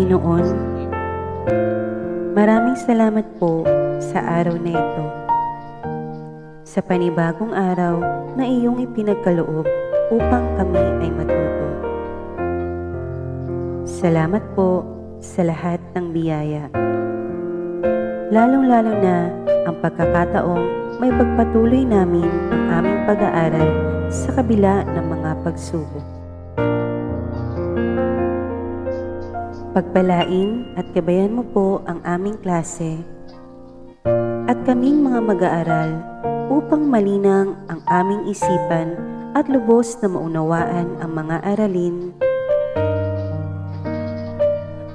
Panginoon, maraming salamat po sa araw na ito, sa panibagong araw na iyong ipinagkaloob upang kami ay matuto. Salamat po sa lahat ng biyaya, lalong-lalo na ang pagkakataong may pagpatuloy namin ang aming pag-aaral sa kabila ng mga pagsubok. Pagpalain at gabayan mo po ang aming klase at kaming mga mag-aaral upang malinang ang aming isipan at lubos na maunawaan ang mga aralin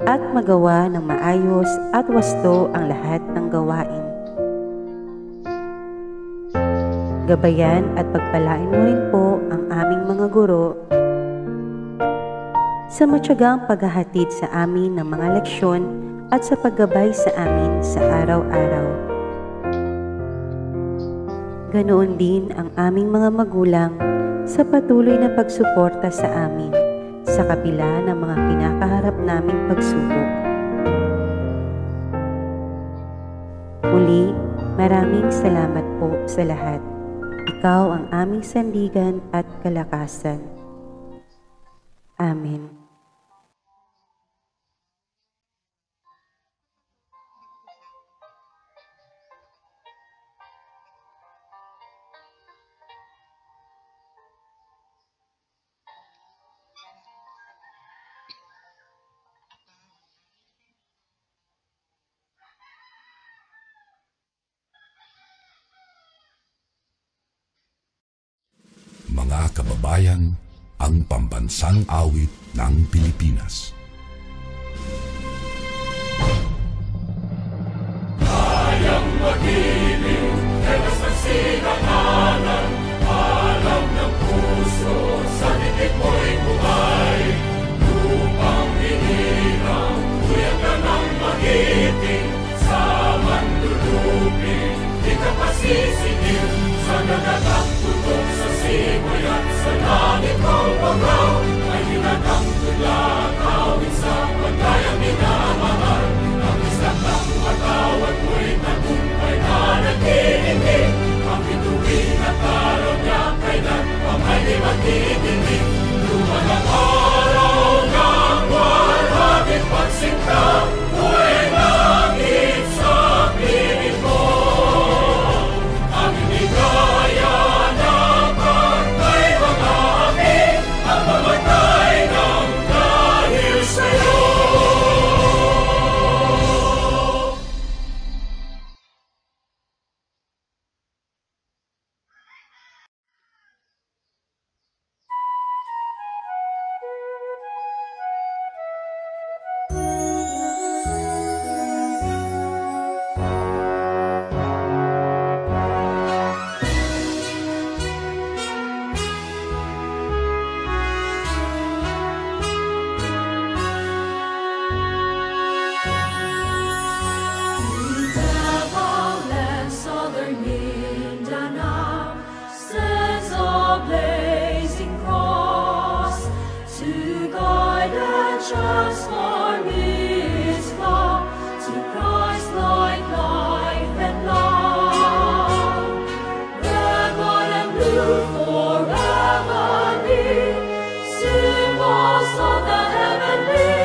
at magawa ng maayos at wasto ang lahat ng gawain. Gabayan at pagpalain mo rin po ang aming mga guro sa matyagang paghahatid sa amin ng mga leksyon at sa paggabay sa amin sa araw-araw. Ganoon din ang aming mga magulang sa patuloy na pagsuporta sa amin sa kabila ng mga kinakaharap naming pagsubok. Muli, maraming salamat po sa lahat. Ikaw ang aming sandigan at kalakasan. Amen. Mga kababayan, ang pambansang awit ng Pilipinas. Kayang magiliw, telas ng sinakalan, alam ng puso, sa dikit mo'y buhay. Lupang hinirang, tuyag ka ng magiting, sa manlulupin, di ka pasisingil, sa nagagang tutok sa simoy at sa langit mong pagaw, ay hinagang tulad, awit sa pagkayang minamahal. Ang isang ng matawad mo'y tagumpay na nagtitindig, ang bituin at araw niya kailan pang ay di magtitindig. Lumalang araw ng walhagit pagsinta, mo'y langit sa piling mo. Ang inigaya ng pagkay mga api, ang mamatay ng dahil sa'yo. Transform his flock to Christ-like life and love. Red, white, and blue forever be symbols of the heavenly.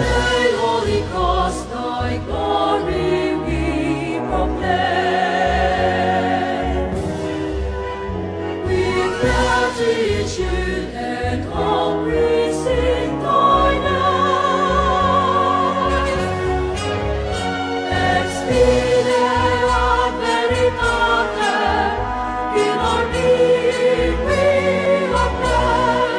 Hail, Holy Cross, thy glory we proclaim. With gratitude and hope we sing thy name. Ex fide ad veritate, in our need we obey.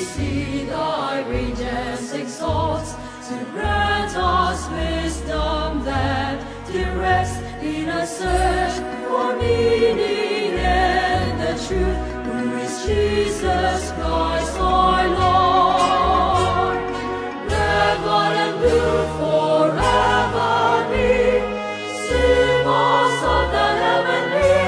See thy radiance exalts, to grant us wisdom that directs in a search for meaning and the truth, who is Jesus Christ our Lord. Red, white, and blue forever be symbols of the heavenly.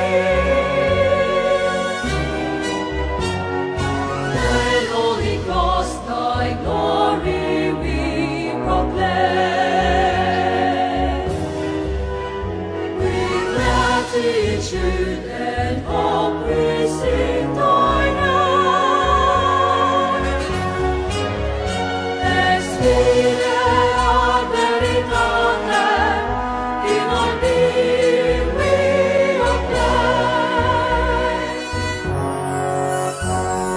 gratitude and hope receive thy name. Expire ad veritatem, in our being we acclaim.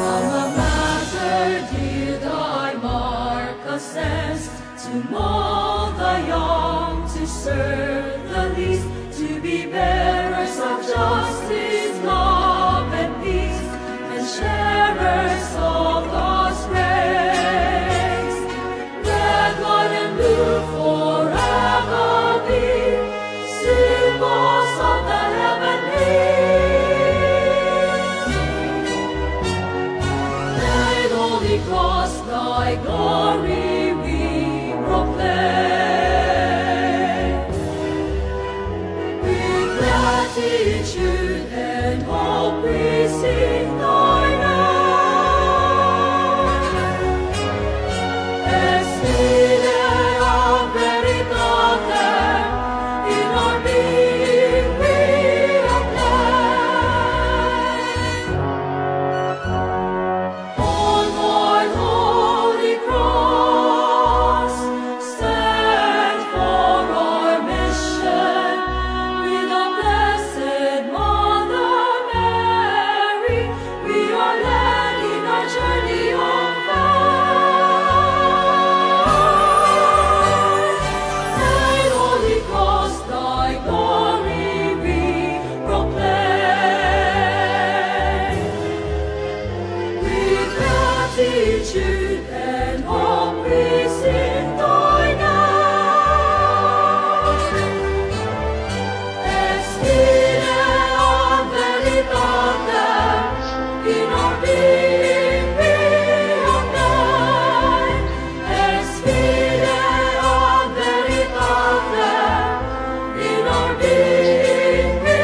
Alma Mater, dear, thy mark ascends, to mold the young, to serve the least, to be bearers of justice, love, and peace, and sharers of God's grace. Red, white, and blue forever be symbols of the heavenly. Thy holy cross, thy glory we proclaim. With gratitude and hope we sing thy name. Expire ad veritatem, in our being we acclaim. On thy holy cross, stand for our mission. With the Blessed Mother Mary, we are led in our journey of faith. Thy holy cross, thy glory we proclaim. With gratitude and hope we sing thy name. Expire ad veritatem, in our being we acclaim. Expire ad veritatem, in our being we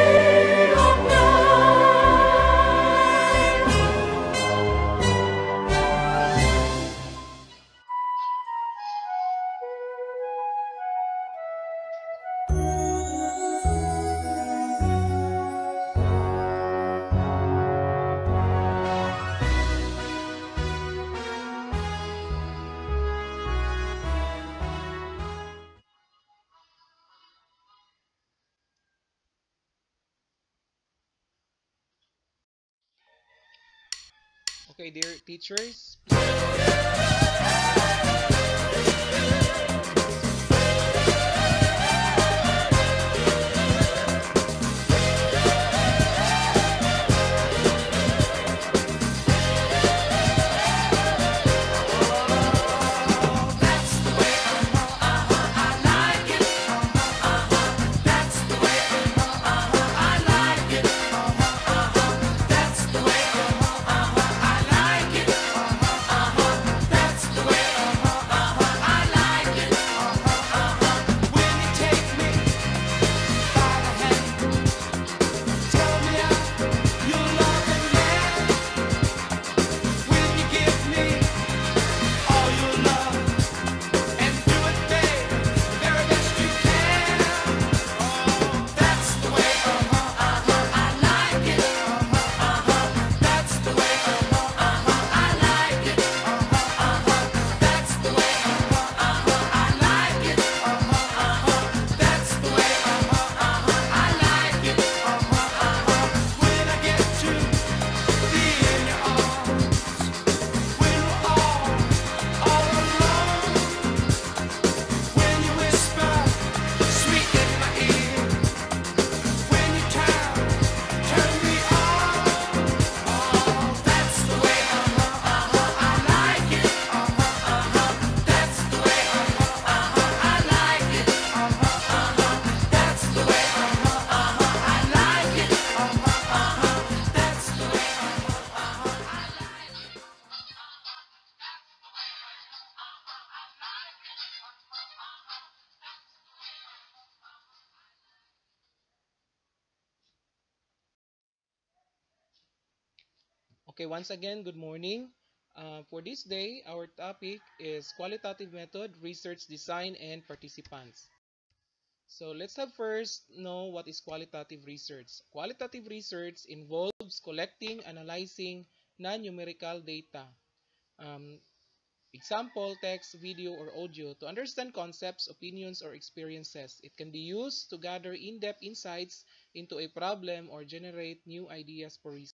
Okay, dear teachers, okay, once again, good morning. For this day, our topic is qualitative method, research design, and participants. So let's have first know what is qualitative research. Qualitative research involves collecting, analyzing non-numerical data. Um, Example, text, video, or audio to understand concepts, opinions, or experiences. It can be used to gather in-depth insights into a problem or generate new ideas for research.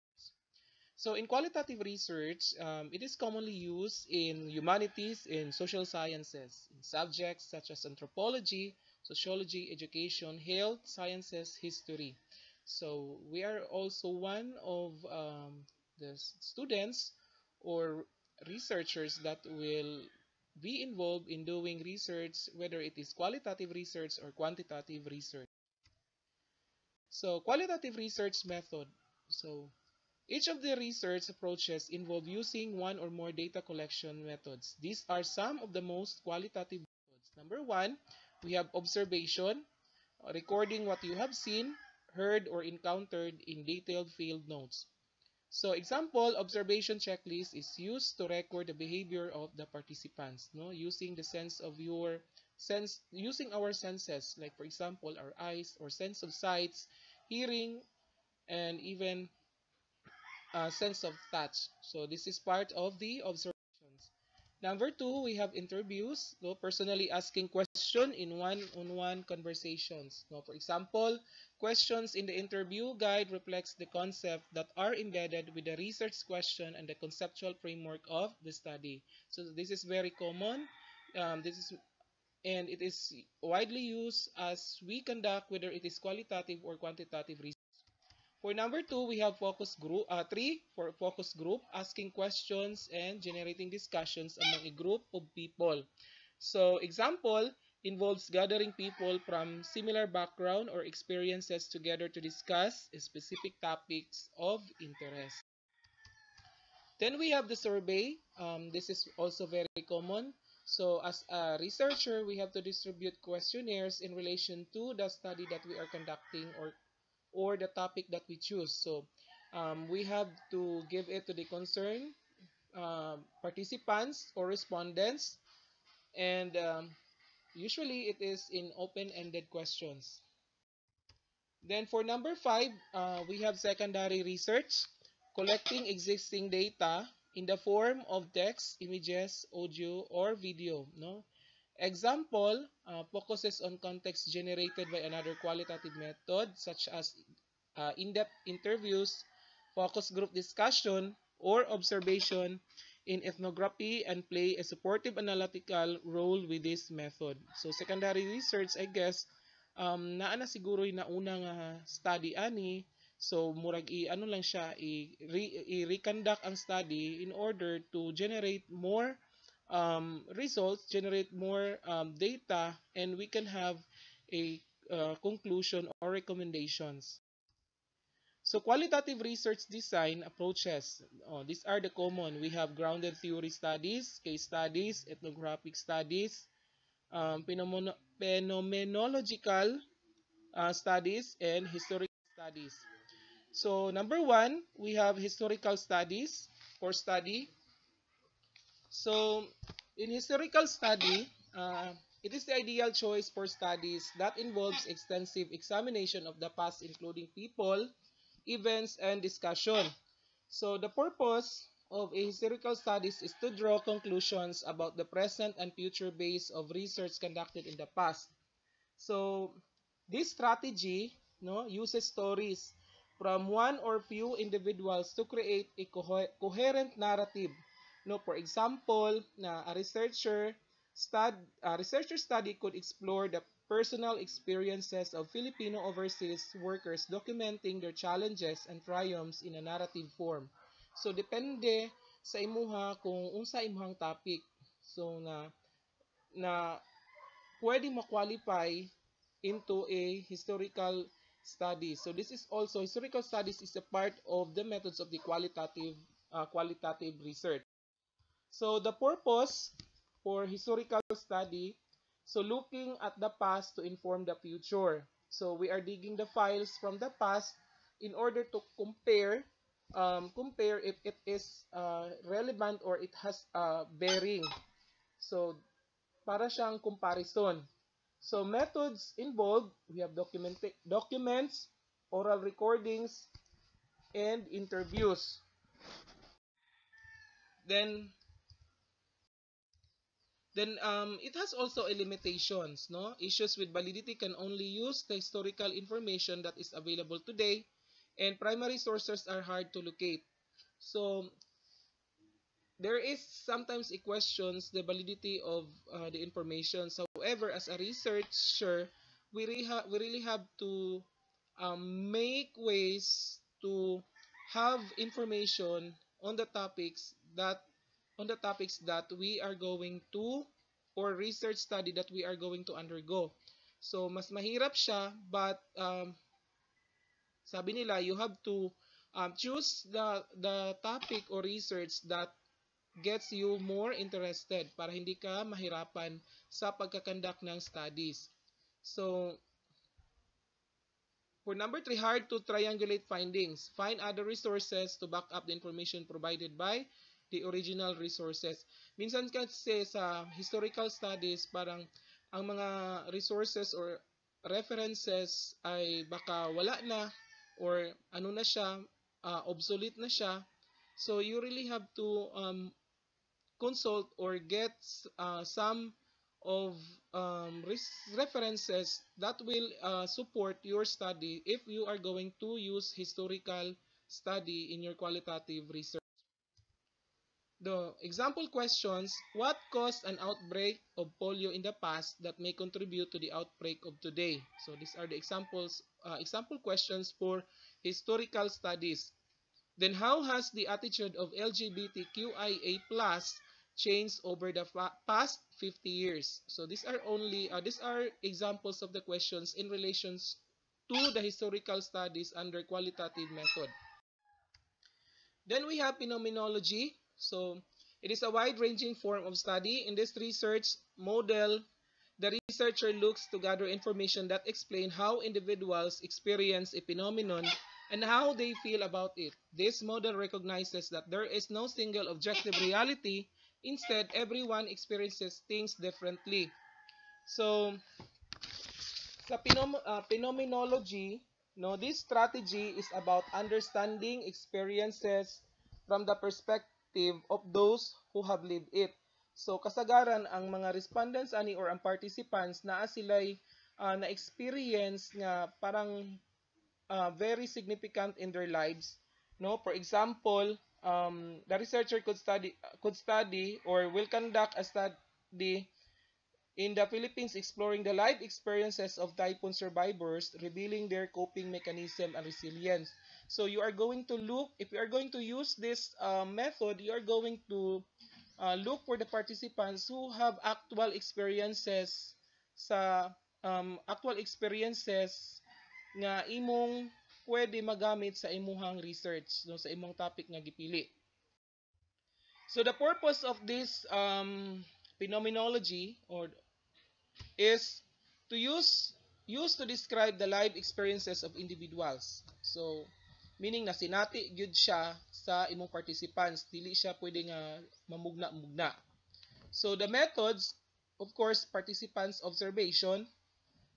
So in qualitative research, it is commonly used in humanities, in social sciences, in subjects such as anthropology, sociology, education, health, sciences, history. So we are also one of the students or researchers that will be involved in doing research, whether it is qualitative research or quantitative research. So qualitative research method. So each of the research approaches involve using one or more data collection methods. These are some of the most qualitative methods. Number one, we have observation, recording what you have seen, heard, or encountered in detailed field notes. So example, observation checklist is used to record the behavior of the participants, no? Using the sense of your sense, using our senses, like for example, our eyes or sense of sights, hearing, and even sense of touch. So this is part of the observations. Number two, we have interviews, no, personally asking question in one-on-one conversations. No, for example, questions in the interview guide reflects the concept that are embedded with the research question and the conceptual framework of the study. So this is very common. This is and it is widely used as we conduct whether it is qualitative or quantitative research. For number two, we have focus group. Three, for focus group, asking questions and generating discussions among a group of people. So, example involves gathering people from similar background or experiences together to discuss specific topics of interest. Then we have the survey. This is also very common. So, as a researcher, we have to distribute questionnaires in relation to the study that we are conducting or the topic that we choose. So we have to give it to the concerned participants or respondents, and usually it is in open-ended questions. Then for number five, we have secondary research, collecting existing data in the form of text, images, audio, or video. No? Example focuses on context generated by another qualitative method such as in-depth interviews, focus group discussion, or observation in ethnography and play a supportive analytical role with this method. So secondary research, I guess, naa na siguro yung nauna nga study ani, so murag i-ano lang siya, i-reconduct ang study in order to generate more results, generate more data, and we can have a conclusion or recommendations. So qualitative research design approaches, these are the common. We have grounded theory studies, case studies, ethnographic studies, phenomenological studies, and historical studies. So number one, we have historical studies for study. So in historical study, it is the ideal choice for studies that involves extensive examination of the past, including people, events, and discussion. So the purpose of a historical studies is to draw conclusions about the present and future base of research conducted in the past. So this strategy, no, uses stories from one or few individuals to create a coherent narrative. No, for example, na a researcher study could explore the personal experiences of Filipino overseas workers documenting their challenges and triumphs in a narrative form. So depende sa imuha kung unsa imuhang topic. So na pwede ma-qualify into a historical study. So this is also historical studies is a part of the methods of the qualitative research. So the purpose for historical study, so looking at the past to inform the future. So we are digging the files from the past in order to compare if it is relevant or it has bearing. So para siyang comparison. So methods involved, we have documents, oral recordings, and interviews. Then it has also a limitations, no? Issues with validity can only use the historical information that is available today, and primary sources are hard to locate. So there is sometimes a questions the validity of the information. However, as a researcher, we really have to make ways to have information on the topics that we are going to, or research study that we are going to undergo. So mas mahirap siya, but sabi nila you have to choose the topic or research that gets you more interested para hindi ka mahirapan sa pagkakandak ng studies. So, for number 3, hard to triangulate findings. Find other resources to back up the information provided by the original resources. Minsan kasi sa historical studies, parang ang mga resources or references ay baka wala na, or ano na siya, obsolete na siya. So, you really have to consult or get some of references that will support your study if you are going to use historical study in your qualitative research. The example questions: what caused an outbreak of polio in the past that may contribute to the outbreak of today? So these are the example questions for historical studies. Then how has the attitude of LGBTQIA+ changed over the past 50 years? So these are examples of the questions in relations to the historical studies under qualitative method. Then we have phenomenology. So it is a wide-ranging form of study. In this research model, the researcher looks to gather information that explain how individuals experience a phenomenon and how they feel about it. This model recognizes that there is no single objective reality. Instead, everyone experiences things differently. So, sa phenomenology, no, this strategy is about understanding experiences from the perspective of those who have lived it. So, kasagaran ang mga respondents ani or ang participants na sila'y na-experience nga parang very significant in their lives, no? For example, the researcher could study or will conduct a study in the Philippines exploring the life experiences of typhoon survivors, revealing their coping mechanism and resilience. So you are going to look, if you are going to use this method, you are going to look for the participants who have actual experiences nga imong pwede magamit sa imuhang research, no, sa imong topic nga gipili. So the purpose of this phenomenology or is to use to describe the life experiences of individuals. So meaning na sinati gyud siya sa imong participants, dili siya pwede nga mamugna-mugna. So the methods, of course, participants observation,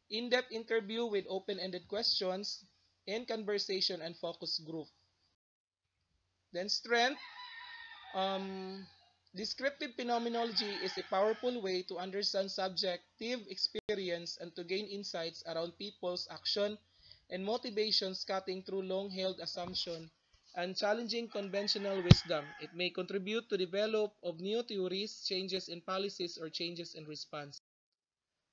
in-depth interview with open-ended questions, and conversation and focus group. Then strength, descriptive phenomenology is a powerful way to understand subjective experience and to gain insights around people's action and motivations cutting through long-held assumption and challenging conventional wisdom. It may contribute to develop of new theories, changes in policies, or changes in response.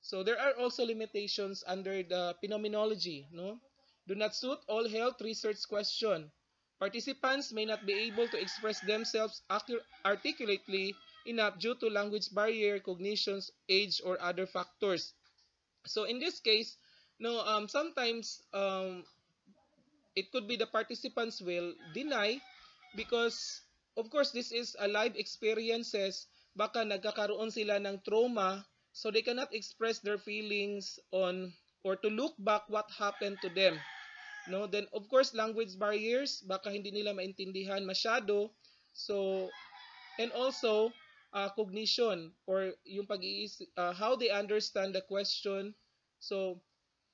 So there are also limitations under the phenomenology, no? Do not suit all health research question. Participants may not be able to express themselves articulately enough due to language barrier, cognitions, age, or other factors. So in this case, no, sometimes it could be the participants will deny because of course this is a live experiences, baka nagkakaroon sila ng trauma, so they cannot express their feelings on or to look back what happened to them, no? Then of course language barriers, baka hindi nila maintindihan masyado. So and also cognition or yung how they understand the question So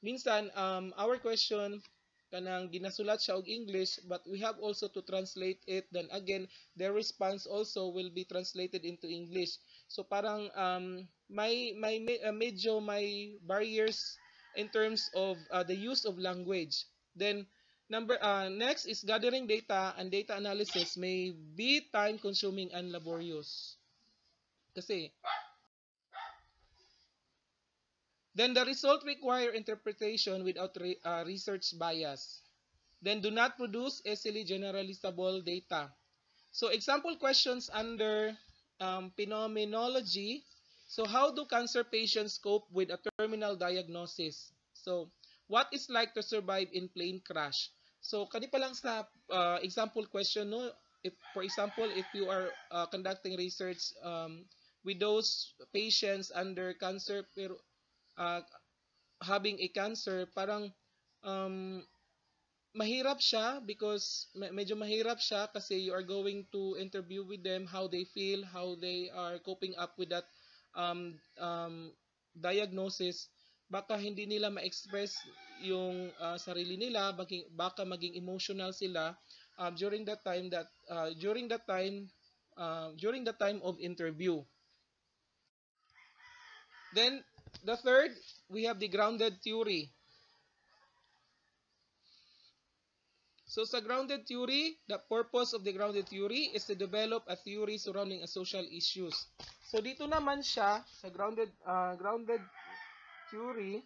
minsan our question kanang ginasulat siya og English, but we have also to translate it. Then again, their response also will be translated into English. So parang medyo may barriers in terms of the use of language. Then next is gathering data, and data analysis may be time consuming and laborious. Kasi then the result require interpretation without research bias. Then do not produce easily generalizable data. So example questions under phenomenology. So how do cancer patients cope with a terminal diagnosis? So what is like to survive in plane crash? So kani pa lang sa example question, no, if for example if you are conducting research with those patients under cancer pero having a cancer, parang um, mahirap siya because medyo mahirap siya kasi you are going to interview with them how they feel, how they are coping up with that diagnosis. Baka hindi nila ma-express yung sarili nila, baka maging emotional sila during that time during the time of interview. Then the third, we have the grounded theory. So sa grounded theory, the purpose of the grounded theory is to develop a theory surrounding a social issues. So dito naman siya sa grounded theory.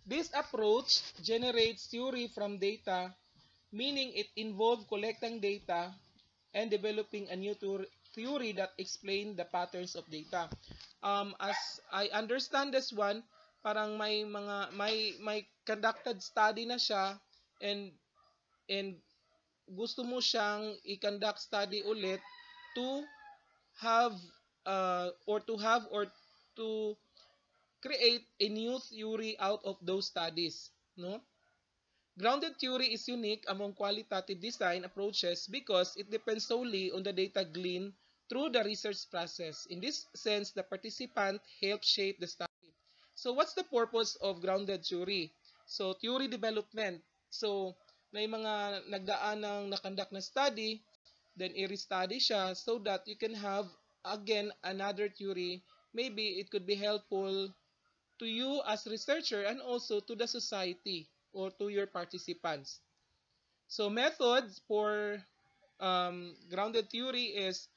This approach generates theory from data, meaning it involves collecting data and developing a new theory that explain the patterns of data. As I understand this one, parang may conducted study na siya, and gusto mo siyang i-conduct study ulit to have or to create a new theory out of those studies, no? Grounded theory is unique among qualitative design approaches because it depends solely on the data gleaned through the research process. In this sense, the participant helps shape the study. So what's the purpose of grounded theory? So theory development. So may mga nagdaan ng nakandak na study, then i-restudy siya so that you can have again another theory. Maybe it could be helpful to you as researcher and also to the society or to your participants. So methods for grounded theory is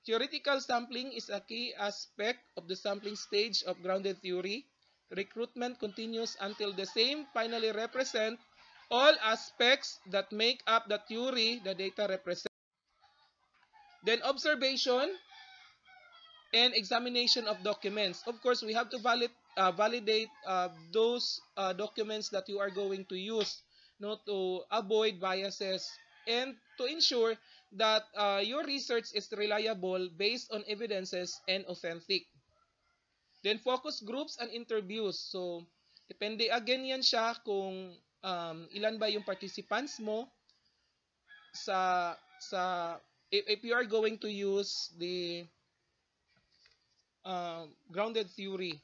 theoretical sampling is a key aspect of the sampling stage of grounded theory. Recruitment continues until the same finally represent all aspects that make up the theory the data represent. Then observation and examination of documents. Of course, we have to validate those documents that you are going to use, no, to avoid biases and to ensure that your research is reliable based on evidences and authentic. Then focus groups and interviews. So depende again yan siya kung ilan ba yung participants mo if you are going to use the grounded theory.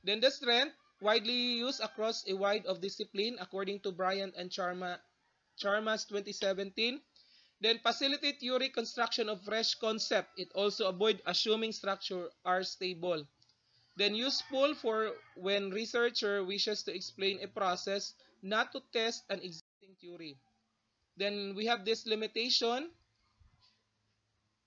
Then the strength, widely used across a wide of discipline according to Bryant and Charmas 2017. Then facilitate theory construction of fresh concept. It also avoid assuming structure are stable. Then useful for when researcher wishes to explain a process, not to test an existing theory. Then we have this limitation.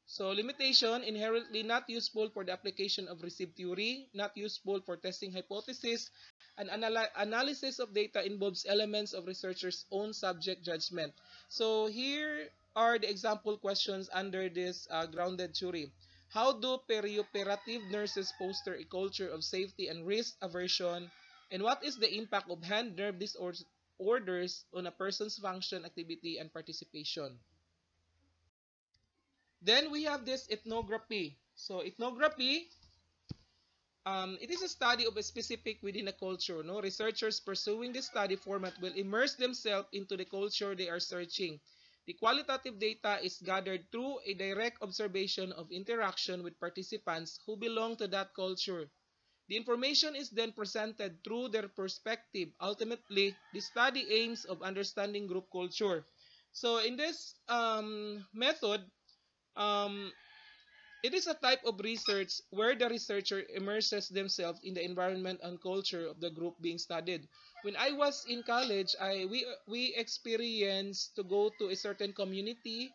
So limitation, inherently not useful for the application of received theory, not useful for testing hypothesis. An analysis of data involves elements of researcher's own subject judgment. So here are the example questions under this grounded theory. How do perioperative nurses foster a culture of safety and risk aversion? And what is the impact of hand-nerve disorders on a person's function, activity, and participation? Then we have this ethnography. So ethnography, it is a study of a specific within a culture. No, researchers pursuing this study format will immerse themselves into the culture they are searching. The qualitative data is gathered through a direct observation of interaction with participants who belong to that culture. The information is then presented through their perspective. Ultimately, the study aims of understanding group culture. So in this method, um, it is a type of research where the researcher immerses themselves in the environment and culture of the group being studied. When I was in college, we experienced to go to a certain community,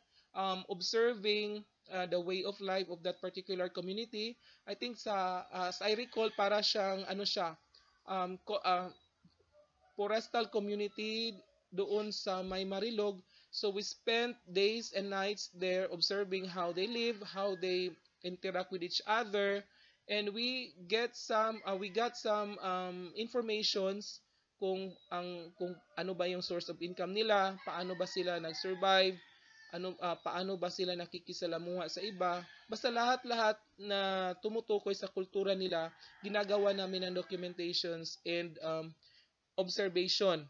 observing the way of life of that particular community. I think as I recall, para siyang ano siya, um, ko, uh, forestal community doon sa may Marilog. So we spent days and nights there observing how they live, how they interact with each other, and we got some informations kung ano ba yung source of income nila, paano ba sila nag-survive, paano ba sila nakikisalamuha sa iba. Basta lahat-lahat na tumutukoy sa kultura nila, ginagawa namin ng documentations and observation.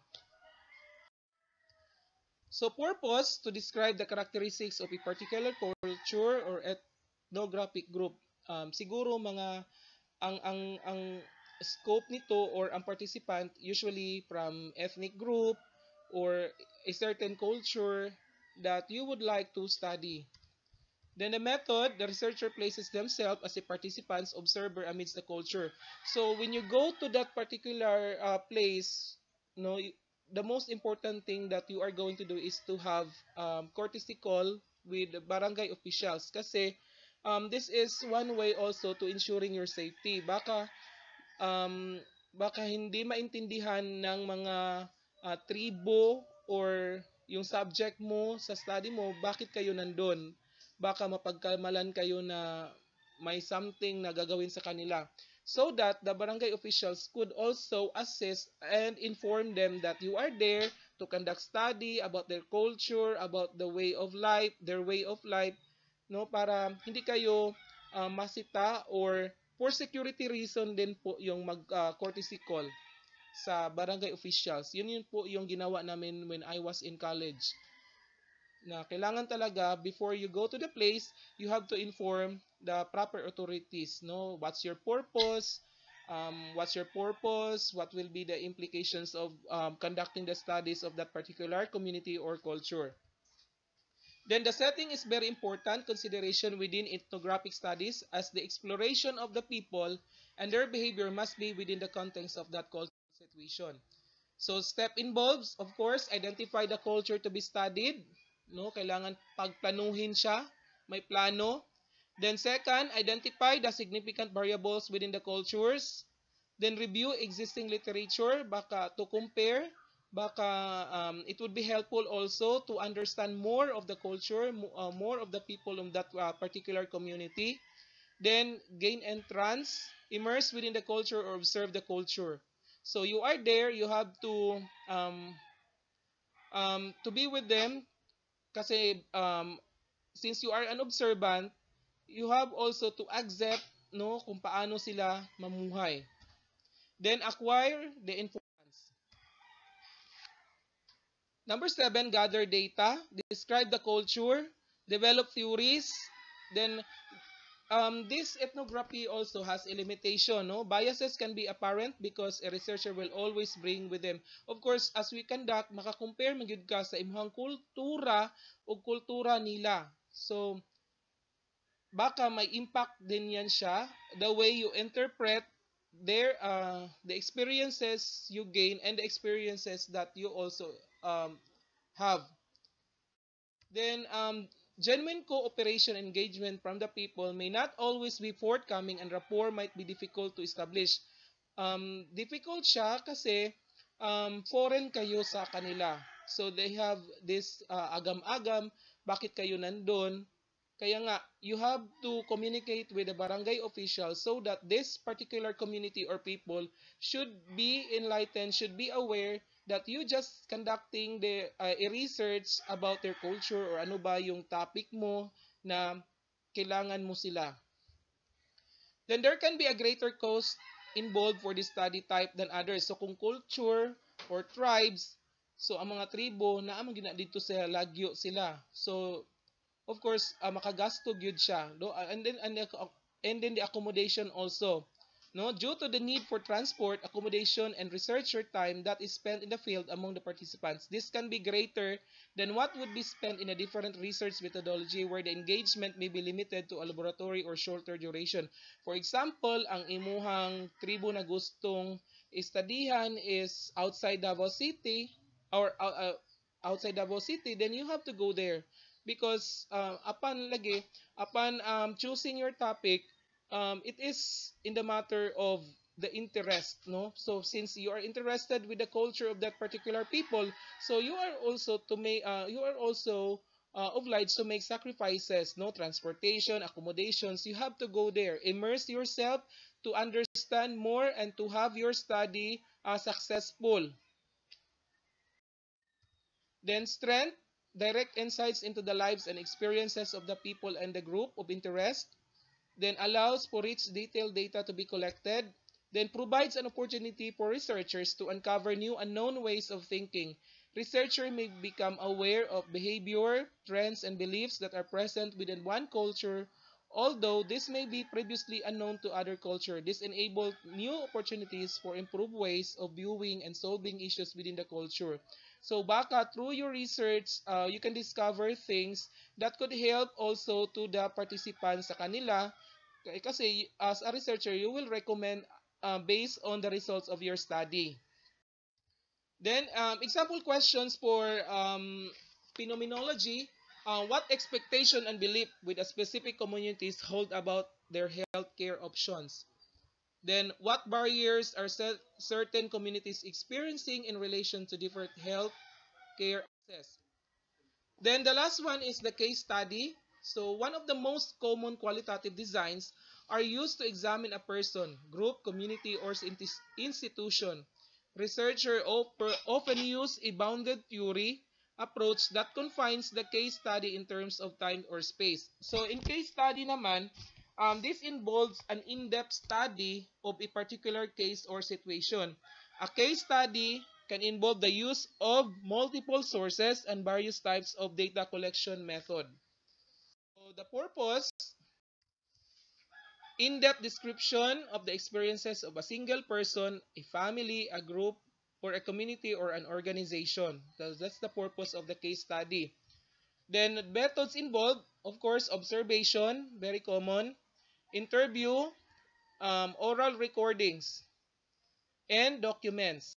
So purpose to describe the characteristics of a particular culture or ethnographic group. Siguro mga ang scope nito or ang participant usually from ethnic group or a certain culture that you would like to study. Then the method, the researcher places themselves as a participant's observer amidst the culture. So when you go to that particular place, no, the most important thing that you are going to do is to have courtesy call with the barangay officials. Kasi this is one way also to ensuring your safety. Baka hindi maintindihan ng mga tribo or yung subject mo sa study mo, bakit kayo nandun. Baka mapagkamalan kayo na may something na gagawin sa kanila. So that the barangay officials could also assist and inform them that you are there to conduct study about their culture, about the way of life, their way of life, no, para hindi kayo masita or for security reason din po yung courtesy call sa barangay officials. Yun po yung ginawa namin when I was in college. Na kailangan talaga before you go to the place, you have to inform the proper authorities, no? What's your purpose? What will be the implications of conducting the studies of that particular community or culture? Then the setting is very important consideration within ethnographic studies as the exploration of the people and their behavior must be within the context of that cultural situation. So step involves, of course, identify the culture to be studied. No, kailangan pagplanuhin siya, may plano. Then second, identify the significant variables within the cultures. Then review existing literature, baka to compare, baka it would be helpful also to understand more of the culture, more of the people of that particular community. Then gain entrance, immerse within the culture or observe the culture. So you are there, you have to be with them. Kasi since you are an observant, you have also to accept, no, kung paano sila mamuhay. Then acquire the information. Number 7, gather data, describe the culture, develop theories. Then this ethnography also has a limitation, no? Biases can be apparent because a researcher will always bring with them. Of course, as we conduct, makakompare magyud ka sa imong kultura o kultura nila. So, baka may impact din yan siya, the way you interpret their the experiences you gain and the experiences that you also have. Then, genuine cooperation engagement from the people may not always be forthcoming and rapport might be difficult to establish. Difficult siya kasi foreign kayo sa kanila. So they have this agam-agam, bakit kayo nandun? Kaya nga, you have to communicate with the barangay official so that this particular community or people should be enlightened, should be aware that you just conducting the a research about their culture or ano ba yung topic mo na kailangan mo sila. Then there can be a greater cost involved for this study type than others. So kung culture or tribes, so ang mga tribo na amang gina dito sa lagyo sila. So of course, makagasto gyud siya. And then the accommodation also. No, due to the need for transport, accommodation, and researcher time that is spent in the field among the participants. This can be greater than what would be spent in a different research methodology where the engagement may be limited to a laboratory or shorter duration. For example, ang imuhang tribo na gustong istadihan is outside Davao City or outside Davao City, then you have to go there because upon choosing your topic, it is in the matter of the interest, no? So since you are interested with the culture of that particular people, so you are also obliged to make sacrifices, no? Transportation, accommodations, you have to go there, immerse yourself to understand more and to have your study successful. Then strength, direct insights into the lives and experiences of the people and the group of interest, then allows for rich detailed data to be collected, then provides an opportunity for researchers to uncover new unknown ways of thinking. Researchers may become aware of behavior, trends, and beliefs that are present within one culture, although this may be previously unknown to other culture. This enables new opportunities for improved ways of viewing and solving issues within the culture. So baka through your research, you can discover things that could help also to the participants sa kanila. Kasi as a researcher, you will recommend based on the results of your study. Then, example questions for phenomenology. What expectation and belief with a specific communities hold about their healthcare options? Then, what barriers are certain communities experiencing in relation to different health care access? Then, the last one is the case study. So, one of the most common qualitative designs are used to examine a person, group, community, or institution. Researchers often use a bounded theory approach that confines the case study in terms of time or space. So, in case study naman, this involves an in-depth study of a particular case or situation. A case study can involve the use of multiple sources and various types of data collection method. So the purpose, in-depth description of the experiences of a single person, a family, a group, or a community or an organization. That's the purpose of the case study. Then methods involved, of course, observation, very common, interview, oral recordings, and documents.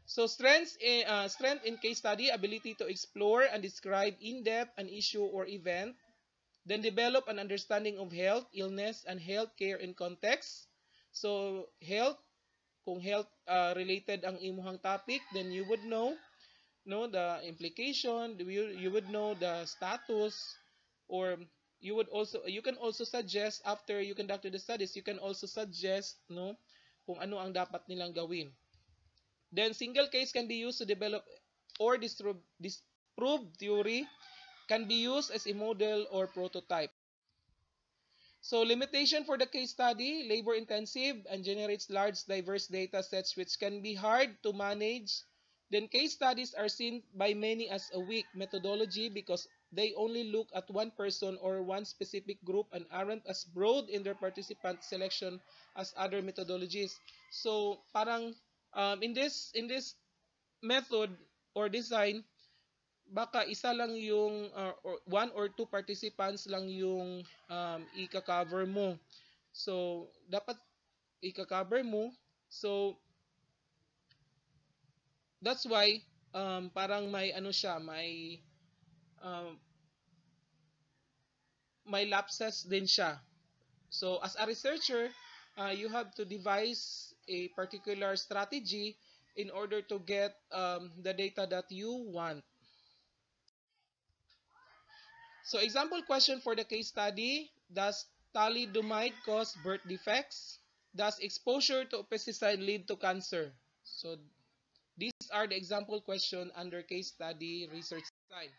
So strength in case study, ability to explore and describe in depth an issue or event, then develop an understanding of health, illness, and health care in context. So health, kung health related ang imuhang topic, then you would know the implication, you would know the status, or you can also suggest after you conducted the studies, you can also suggest kung ano ang dapat nilang gawin. Then single case can be used to develop or disprove theory, can be used as a model or prototype. So limitation for the case study, labor intensive and generates large diverse data sets which can be hard to manage. Then case studies are seen by many as a weak methodology because they only look at one person or one specific group and aren't as broad in their participant selection as other methodologies. So parang in this method or design, baka isa lang yung or one or two participants lang yung i-cover mo. So dapat i-cover mo. So that's why parang may may lapses din siya. So as a researcher, you have to devise a particular strategy in order to get the data that you want. So example question for the case study, does thalidomide cause birth defects? Does exposure to pesticide lead to cancer? So these are the example question under case study research design.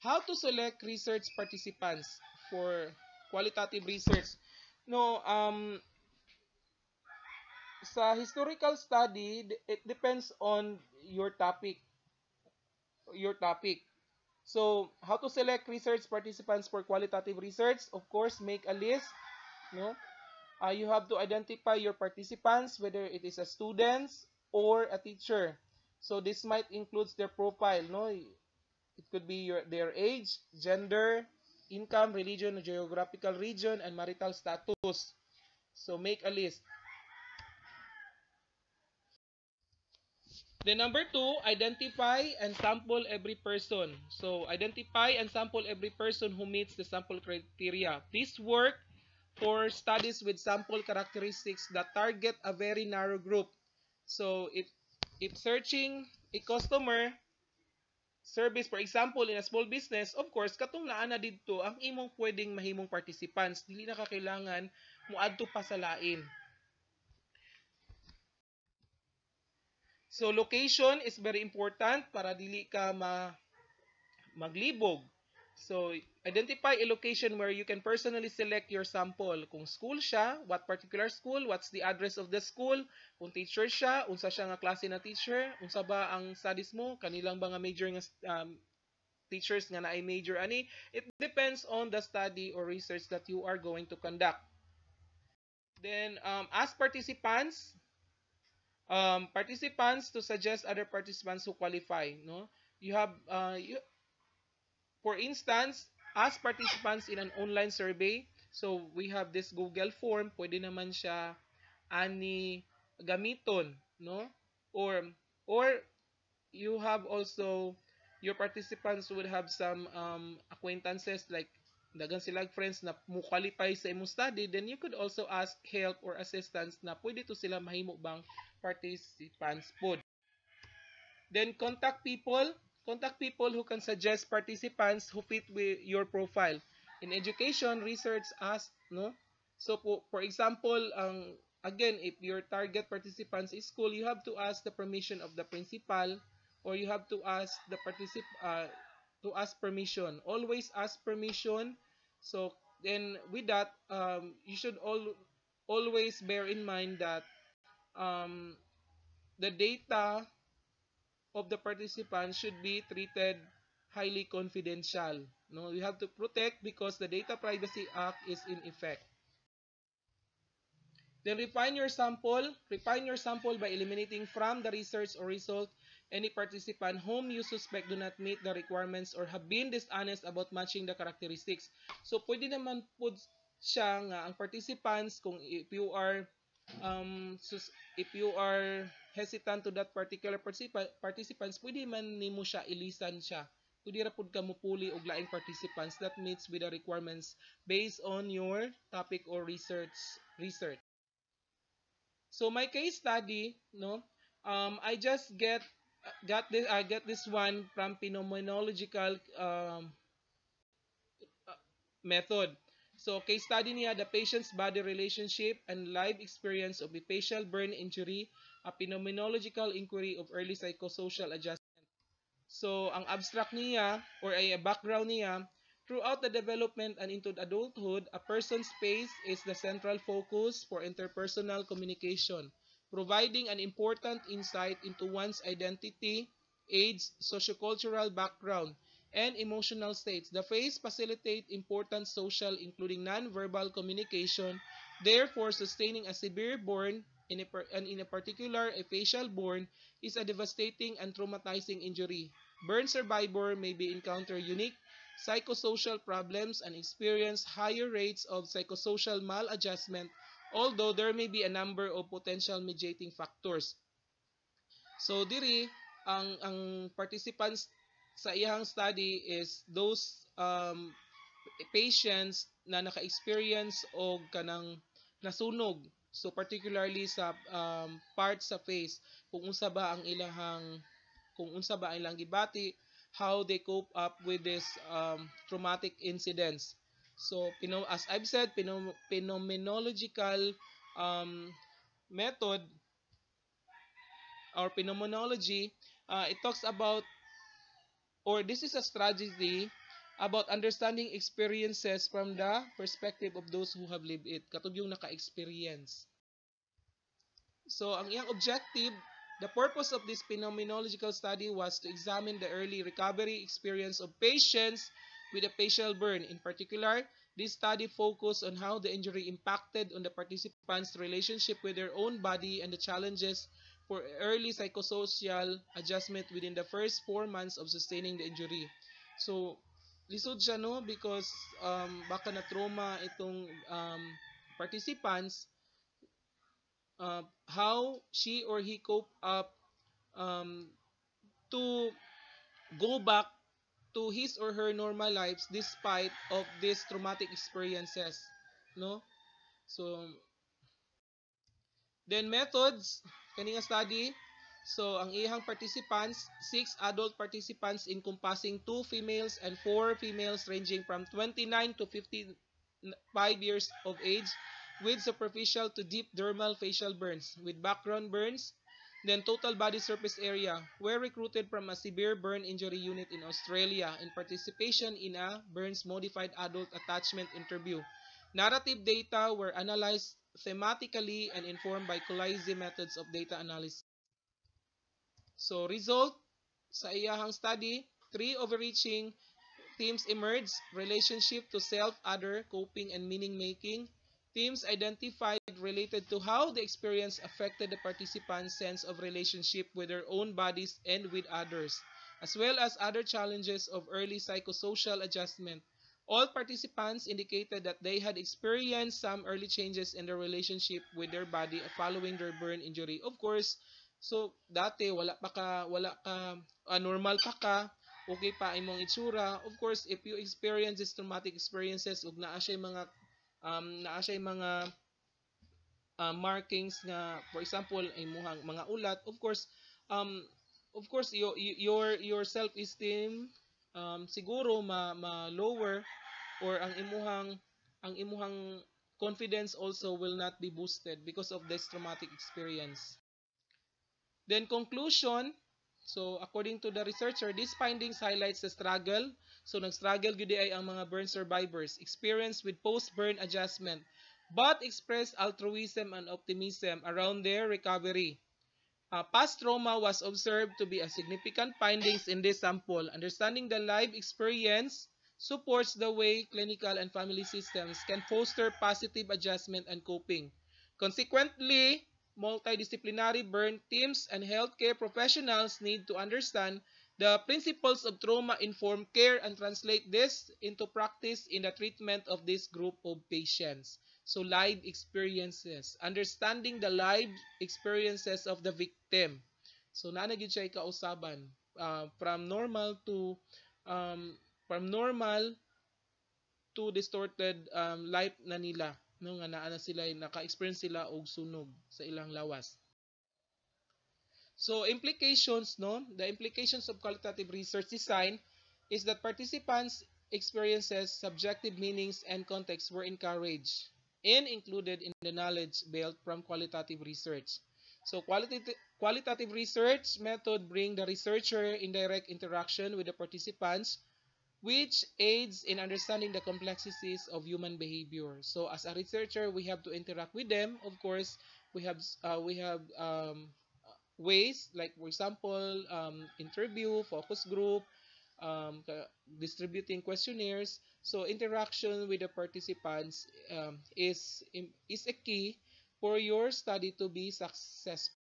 How to select research participants for qualitative research? No, sa historical study, it depends on your topic. So, how to select research participants for qualitative research? Of course, make a list. No, you have to identify your participants, whether it is a student or a teacher. So this might include their profile. No, it could be their age, gender, income, religion, geographical region, and marital status. So make a list. Then number 2, identify and sample every person. So identify and sample every person who meets the sample criteria. This work for studies with sample characteristics that target a very narrow group. So if searching a customer service, for example, in a small business, of course, katong naa na didto ang imong pwedeng mahimong participants. Dili na kakailangan muadto pa sa lain. So location is very important para dili ka maglibog. So identify a location where you can personally select your sample. Kung school siya, what particular school, what's the address of the school, kung teacher siya, unsa siya nga klase na teacher, unsa ba ang studies mo, kanilang ba nga major nga teachers nga naay major ani. It depends on the study or research that you are going to conduct. Then ask participants to suggest other participants who qualify. No, you have for instance, ask participants in an online survey. So we have this Google form. Pwede naman siya ani gamiton, no? Or you have also your participants would have some acquaintances like dagan silang friends na mo qualify sa imong study, then you could also ask help or assistance na pwede to sila mahimo bang participants pod. Then contact people who can suggest participants who fit with your profile. In education, research ask, no? So for example, again, if your target participants is school, you have to ask the permission of the principal, or you have to ask the permission. Always ask permission. So then with that, you should always bear in mind that the data of the participants should be treated highly confidential. No, you have to protect because the Data Privacy Act is in effect. Then refine your sample. Refine your sample by eliminating from the research or result any participant whom you suspect do not meet the requirements or have been dishonest about matching the characteristics. So pwede naman po siya nga ang participants, kung if you are hesitant to that particular participants, pwede man nimo siya ilisan siya. Pwede ra pud ka mupuli og laing participants that meets with the requirements based on your topic or research. So my case study, no, I just got this one from phenomenological method. So case study niya, the patient's body relationship and life experience of a facial burn injury, a phenomenological inquiry of early psychosocial adjustment. So ang abstract niya or a background niya, throughout the development and into adulthood, a person's face is the central focus for interpersonal communication, providing an important insight into one's identity, age, sociocultural background, and emotional states. The face facilitates important social, including non-verbal communication, therefore sustaining a severe burn, in a particular, a facial burn, is a devastating and traumatizing injury. Burn survivor may be encounter unique psychosocial problems and experience higher rates of psychosocial maladjustment, although there may be a number of potential mediating factors. So diri ang participants sa iyang study is those patients na naka-experience og kanang nasunog. So particularly sa part sa face, kung unsa ba ang ilang gibati, how they cope up with this traumatic incidents. So, as I've said, phenomenological method or phenomenology, it talks about, or this is a strategy about understanding experiences from the perspective of those who have lived it. Katong yung naka-experience. So, ang iyang objective The purpose of this phenomenological study was to examine the early recovery experience of patients with a facial burn. In particular, this study focused on how the injury impacted on the participants' relationship with their own body and the challenges for early psychosocial adjustment within the first 4 months of sustaining the injury. So, lisod siya no because baka na trauma itong participants, how she or he cope up um, to go back to his or her normal lives despite of these traumatic experiences, no? So then methods kani nga study. So ang ihang participants, 6 adult participants encompassing 2 females and 4 females ranging from 29 to 55 years of age with superficial to deep dermal facial burns with background burns, then total body surface area, were recruited from a severe burn injury unit in Australia in participation in a burns modified adult attachment interview. Narrative data were analyzed thematically and informed by Colizzi methods of data analysis. So result sa iyahang study, 3 overreaching themes emerged: relationship to self, other, coping, and meaning-making. Themes identified related to how the experience affected the participants' sense of relationship with their own bodies and with others, as well as other challenges of early psychosocial adjustment. All participants indicated that they had experienced some early changes in their relationship with their body following their burn injury. Of course, so dati wala ka normal pa ka, okay pa imong itsura. Of course, if you experience these traumatic experiences ug naa siya mga markings nga, for example imong mga ulat, um your self esteem siguro ma lower, or ang imuhang confidence also will not be boosted because of this traumatic experience. Then conclusion. So according to the researcher, these findings highlights the struggle. So nag-struggle gyud ay ang mga burn survivors experience with post-burn adjustment, but express altruism and optimism around their recovery. Past trauma was observed to be a significant findings in this sample. Understanding the life experience supports the way clinical and family systems can foster positive adjustment and coping. Consequently, multidisciplinary burn teams and healthcare professionals need to understand the principles of trauma-informed care and translate this into practice in the treatment of this group of patients. So, live experiences. Understanding the live experiences of the victim. So, nanagid siya ikausaban. From normal to distorted life na nila, no, nga naa na sila naka-experience sila og sunog sa ilang lawas. So implications, no, the implications of qualitative research design is that participants experiences, subjective meanings and context were encouraged and included in the knowledge built from qualitative research. So qualitative research method bring the researcher in direct interaction with the participants, which aids in understanding the complexities of human behavior. So as a researcher, we have to interact with them. Of course, we have ways like, for example, interview, focus group, distributing questionnaires. So interaction with the participants is a key for your study to be successful.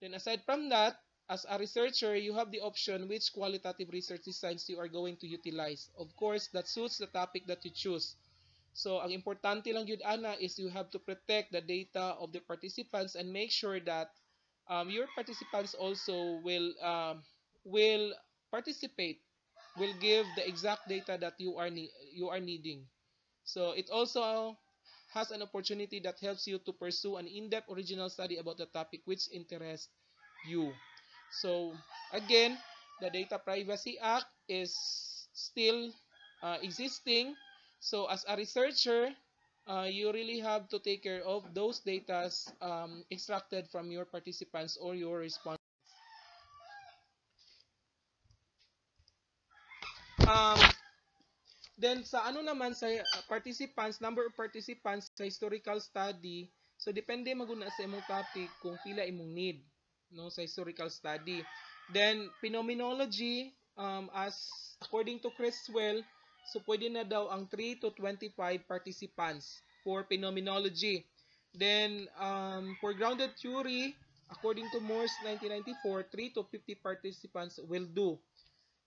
Then aside from that, as a researcher, you have the option which qualitative research designs you are going to utilize. Of course, that suits the topic that you choose. So, ang importante lang yun, ana, is you have to protect the data of the participants and make sure that your participants also will participate, will give the exact data that you are needing. So, it also has an opportunity that helps you to pursue an in-depth original study about the topic which interests you. So again, the Data Privacy Act is still existing. So as a researcher, you really have to take care of those data extracted from your participants or your respondents. Then sa naman sa participants, number of participants sa historical study, so depende maguna sa imong topic kung pila imong need. no, sa historical study. Then phenomenology, as according to Criswell, so pwede na daw ang 3 to 25 participants for phenomenology. Then for grounded theory, according to Morse 1994, 3 to 50 participants will do.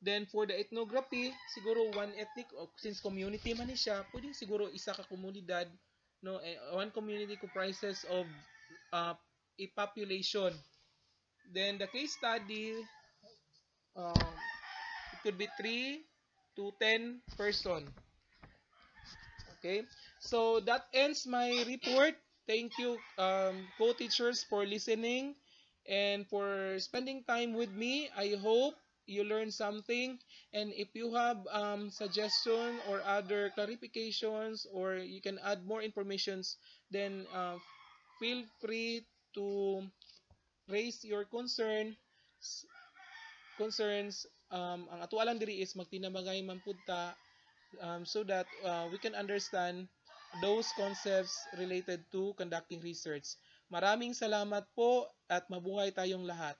Then for the ethnography, siguro one ethnic, since community man ni siya, pwede siguro isa ka komunidad, no, one community comprises of a population. Then the case study, um, it could be 3 to 10 person. Okay, so that ends my report. Thank you, co-teachers, for listening and for spending time with me. I hope you learned something. And if you have suggestion or other clarifications, or you can add more informations, then feel free to raise your concerns. Ang ato lang diri is magtinabagay man pud ta, so that we can understand those concepts related to conducting research. Maraming salamat po at mabuhay tayong lahat.